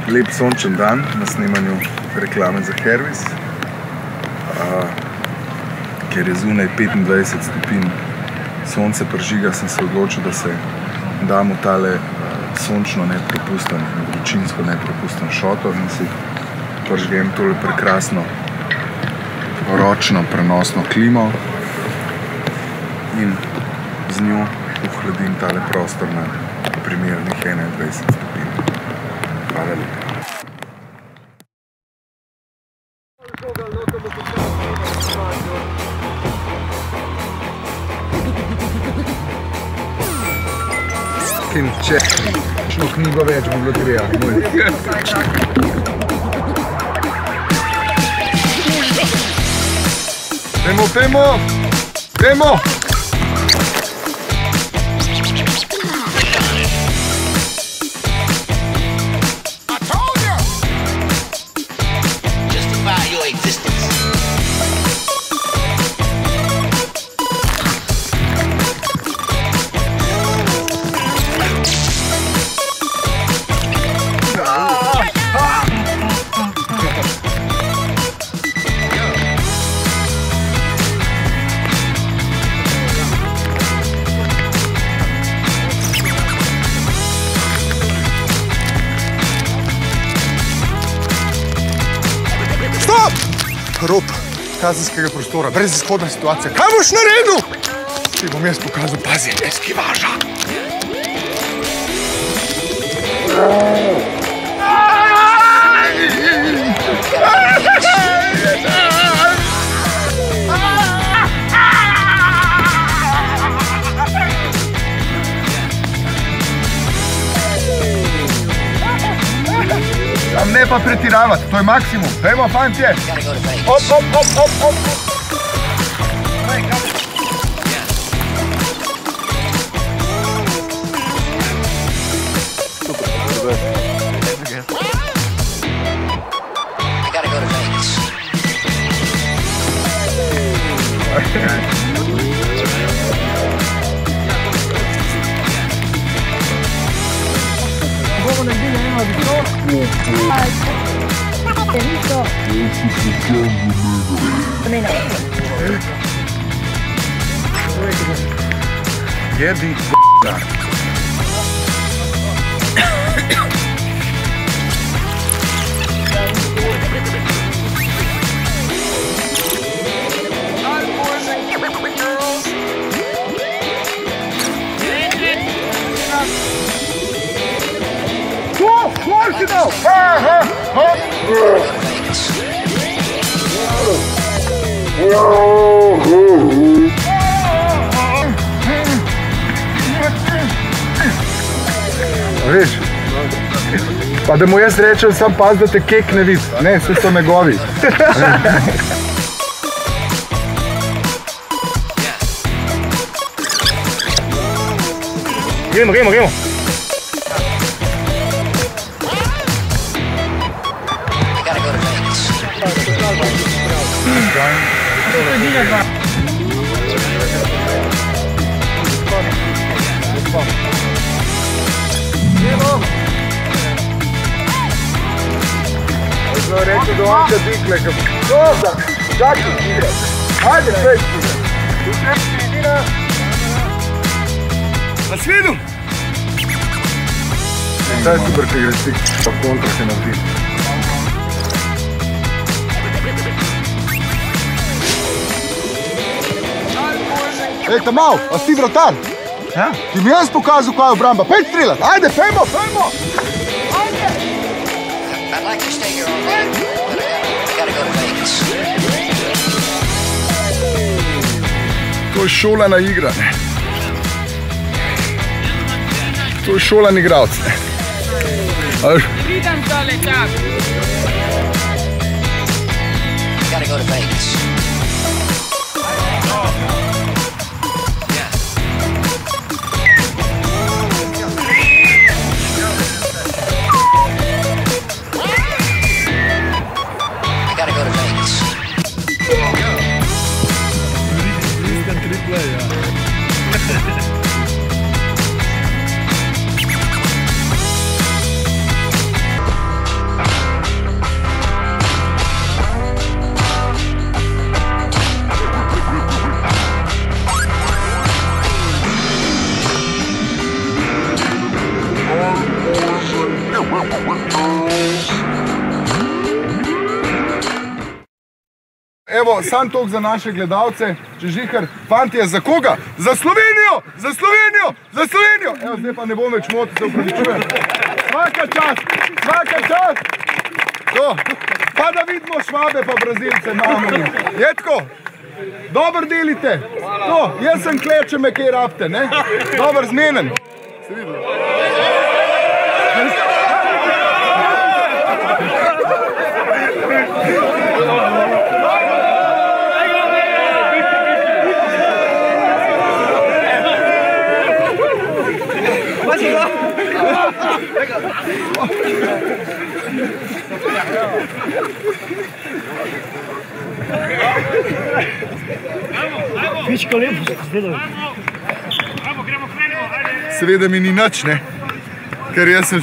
Lep sončen dan na snemanju reklame za Hervis, ker je zunaj 25 stopinj, sonce pržiga, sem se odločil, da se dam v tale sončno nepropusten, vročinsko nepropusten šotor in si pržgem tole prekrasno ročno prenosno klimo in z njo ohladim tale prostor na primernih 21 stopinj. Hvala lepa. Če šlo knjigo več, bo bilo treba. Pejmo! Rob kazenskega prostora, brez izhodna situacija. Kaj boš naredil? Ti bom jaz pokazal, pazi, eskivaža. Ne pa pretiravati, to je maksimum. Pejmo, fantje! Hop! Jedi g***a. Veš, pa da mu jaz rečem, sam pas, da te kek ne vidi. Ne, vse so njegovi. Gremo. Rekel, da on te dikle, doza, čaki tira, ajde peški, na svidu! Daj super, če greš tik, pa kontra se naredi. Ej, Tamal, a si vratar? Ti mi jaz pokazal, kaj je obramba, pej strelat, ajde, pejmo! I'd like to stay here all night, but I gotta go to Vegas. To je šolana igra, ne. To je šolan igralec, ne. Pridem tole, čak. Gotta go to Vegas. evo, sam toliko za naše gledalce, če žihar, fantje, za koga? Za Slovenijo! Za Slovenijo! Za Slovenijo! Evo, zdaj pa ne bom več motil, se upravičujem. Svaka čast! Svaka čast! To, pa da vidimo Švabe pa Brazilce, mamo. Je tako? Dobro delite. To, jaz sem kleče me kaj rabte, ne? Dobro zmenen. Se videli? Pička lepo se zvedel. Seveda mi ni nič, ne? Ker jaz sem